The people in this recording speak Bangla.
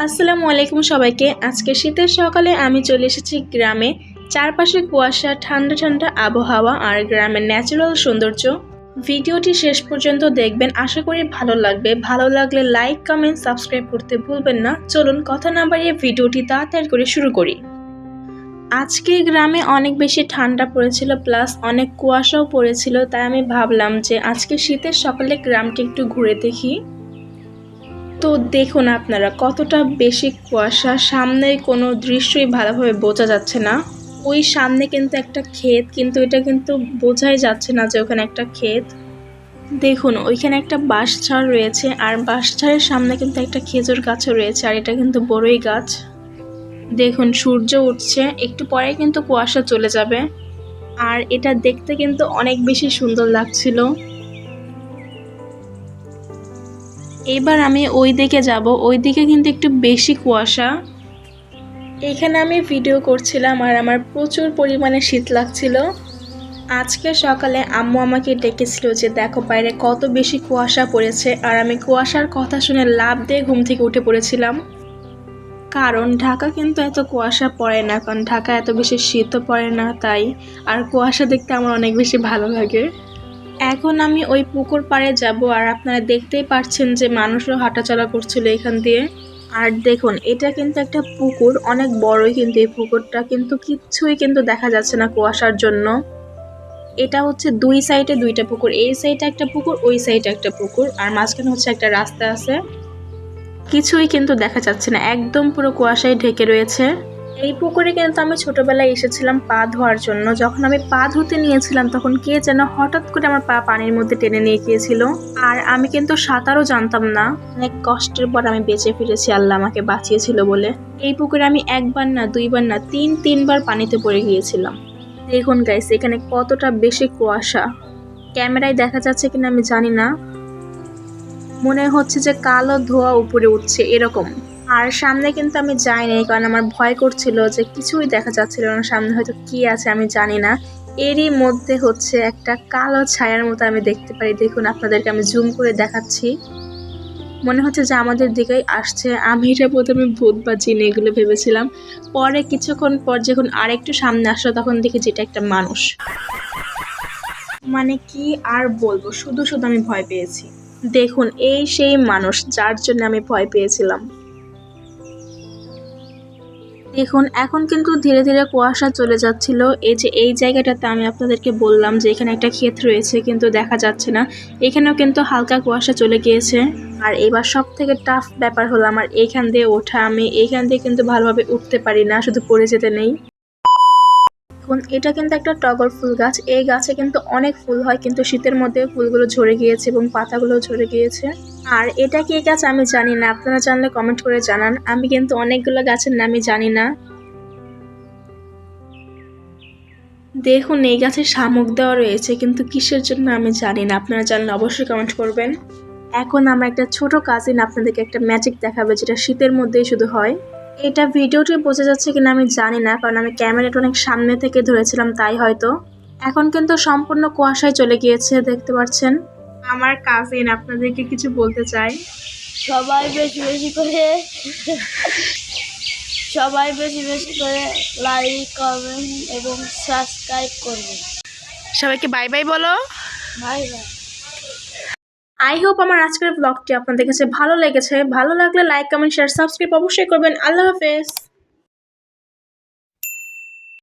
আসসালামু আলাইকুম সবাইকে। আজকে শীতের সকালে আমি চলে এসেছি গ্রামে। চারপাশে কুয়াশা, ঠান্ডা ঠান্ডা আবহাওয়া আর গ্রামের ন্যাচারাল সৌন্দর্য। ভিডিওটি শেষ পর্যন্ত দেখবেন, আশা করি ভালো লাগবে। ভালো লাগলে লাইক, কমেন্ট, সাবস্ক্রাইব করতে ভুলবেন না। চলুন কথা না বাড়িয়ে ভিডিওটি তাড়াতাড়ি করে শুরু করি। আজকে গ্রামে অনেক বেশি ঠান্ডা পড়েছিল, প্লাস অনেক কুয়াশাও পড়েছিল। তাই আমি ভাবলাম যে আজকে শীতের সকালে গ্রামটি একটু ঘুরে দেখি। তো দেখুন আপনারা কতটা বেশি কুয়াশা, সামনে কোনো দৃশ্যই ভালোভাবে বোঝা যাচ্ছে না। ওই সামনে কিন্তু একটা ক্ষেত, কিন্তু এটা কিন্তু বোঝাই যাচ্ছে না যে ওখানে একটা ক্ষেত। দেখুন ওইখানে একটা বাঁশঝাড় রয়েছে, আর বাঁশঝাড়ের সামনে কিন্তু একটা খেজুর গাছও রয়েছে, আর এটা কিন্তু বড়ই গাছ। দেখুন সূর্য উঠছে, একটু পরে কিন্তু কুয়াশা চলে যাবে। আর এটা দেখতে কিন্তু অনেক বেশি সুন্দর লাগছিল। এবার আমি ওই দিকে যাব, ওই দিকে কিন্তু একটু বেশি কুয়াশা। এখানে আমি ভিডিও করছিলাম আর আমার প্রচুর পরিমাণে শীত লাগছিল। আজকে সকালে আম্মু আমাকে ডেকেছিল যে দেখো বাইরে কত বেশি কুয়াশা পড়েছে, আর আমি কুয়াশার কথা শুনে লাফ দিয়ে ঘুম থেকে উঠে পড়েছিলাম। কারণ ঢাকা কিন্তু এত কুয়াশা পড়ে না, কারণ ঢাকা এত বেশি শীতও পড়ে না তাই। আর কুয়াশা দেখতে আমার অনেক বেশি ভালো লাগে। এখন আমি ওই পুকুর পাড়ে যাব, আর আপনারা দেখতেই পাচ্ছেন যে মানুষও হাঁটাচলা করছিল এখান দিয়ে। আর দেখুন এটা কিন্তু একটা পুকুর, অনেক বড়ই কিন্তু এই পুকুরটা, কিন্তু কিচ্ছুই কিন্তু দেখা যাচ্ছে না কুয়াশার জন্য। এটা হচ্ছে দুই সাইডে দুইটা পুকুর, এই সাইডে একটা পুকুর, ওই সাইডে একটা পুকুর, আর মাঝখানে হচ্ছে একটা রাস্তা আছে। কিছুই কিন্তু দেখা যাচ্ছে না, একদম পুরো কুয়াশায় ঢেকে রয়েছে। এই পুকুরে কিন্তু আমি ছোটবেলায় এসেছিলাম পা ধোয়ার জন্য। যখন আমি পা ধুতে নিয়েছিলাম তখন কে যেন হঠাৎ করে আমার পা পানির মধ্যে টেনে নিয়ে গিয়েছিল। আর আমি কিন্তু সাঁতারও জানতাম না। অনেক কষ্টের পর আমি বেঁচে ফিরেছি, আল্লাহ আমাকে বাঁচিয়েছিল বলে। এই পুকুরে আমি একবার না, দুইবার না, তিনবার পানিতে পড়ে গিয়েছিলাম। দেখুন গাইস এখানে কতটা বেশি কুয়াশা। ক্যামেরায় দেখা যাচ্ছে কিনা আমি জানি না, মনে হচ্ছে যে কালো ধোঁয়া উপরে উঠছে এরকম। আর সামনে কিন্তু আমি যাইনি, কারণ আমার ভয় করছিল যে কিছুই দেখা যাচ্ছিল না, সামনে হয়তো কি আছে আমি জানি না। এরই মধ্যে হচ্ছে একটা কালো ছায়ার মতো আমি দেখতে পাই। দেখুন আপনাদেরকে আমি জুম করে দেখাচ্ছি, মনে হচ্ছে যে আমাদের দিকেই আসছে। আমি এটা প্রথমে ভূত বা জিন এগুলো ভেবেছিলাম, পরে কিছুক্ষণ পর যখন আরেকটু সামনে আসলো তখন দেখি যেটা একটা মানুষ। মানে কি আর বলবো, শুধু শুধু আমি ভয় পেয়েছি। দেখুন এই সেই মানুষ যার জন্য আমি ভয় পেয়েছিলাম। দেখুন এখন কিন্তু ধীরে ধীরে কুয়াশা চলে যাচ্ছিল। এই যে এই জায়গাটাতে আমি আপনাদেরকে বললাম যে এখানে একটা ক্ষেত রয়েছে, কিন্তু দেখা যাচ্ছে না। এখানেও কিন্তু হালকা কুয়াশা চলে গিয়েছে। আর এবার সব থেকে টাফ ব্যাপার হলো আমার এইখান দিয়ে ওঠা। আমি এইখান দিয়ে কিন্তু ভালোভাবে উঠতে পারি না, শুধু পড়ে যেতে নেই। এখন এটা কিন্তু একটা টগর ফুল গাছ, এই গাছে কিন্তু অনেক ফুল হয়, কিন্তু শীতের মধ্যে ফুলগুলো ঝরে গিয়েছে এবং পাতাগুলো ঝরে গিয়েছে। আর এটা কি গাছ আমি জানি না, আপনারা জানলে কমেন্ট করে জানান। আমি কিন্তু অনেকগুলো গাছের নামই জানি না। দেখুন এই গাছে শামুক দেওয়া রয়েছে, কিন্তু কিসের জন্য আমি জানি না, আপনারা জানলে অবশ্যই কমেন্ট করবেন। এখন আমার একটা ছোট কাজিন আপনাদেরকে একটা ম্যাজিক দেখাবে, যেটা শীতের মধ্যেই শুধু হয়। এটা ভিডিওটি বোঝা যাচ্ছে কিনা আমি জানি না, কারণ আমি ক্যামেরাটা অনেক সামনে থেকে ধরেছিলাম তাই হয়তো। এখন কিন্তু সম্পূর্ণ কুয়াশায় চলে গিয়েছে, দেখতে পাচ্ছেন। আমার কাজিন আপনাদেরকে কিছু বলতে চাই। সবাই বেশি বেশি করে সবাই বেশি বেশি করে লাইক, কমেন্ট এবং সাবস্ক্রাইব করবেন। সবাইকে বাই বাই বলো। Bye bye. আই হোপ আমার আজকের ব্লগটি আপনাদের কাছে ভালো লেগেছে। ভালো লাগলে লাইক, কমেন্ট, শেয়ার, সাবস্ক্রাইব অবশ্যই করবেন। আল্লাহ হাফেজ।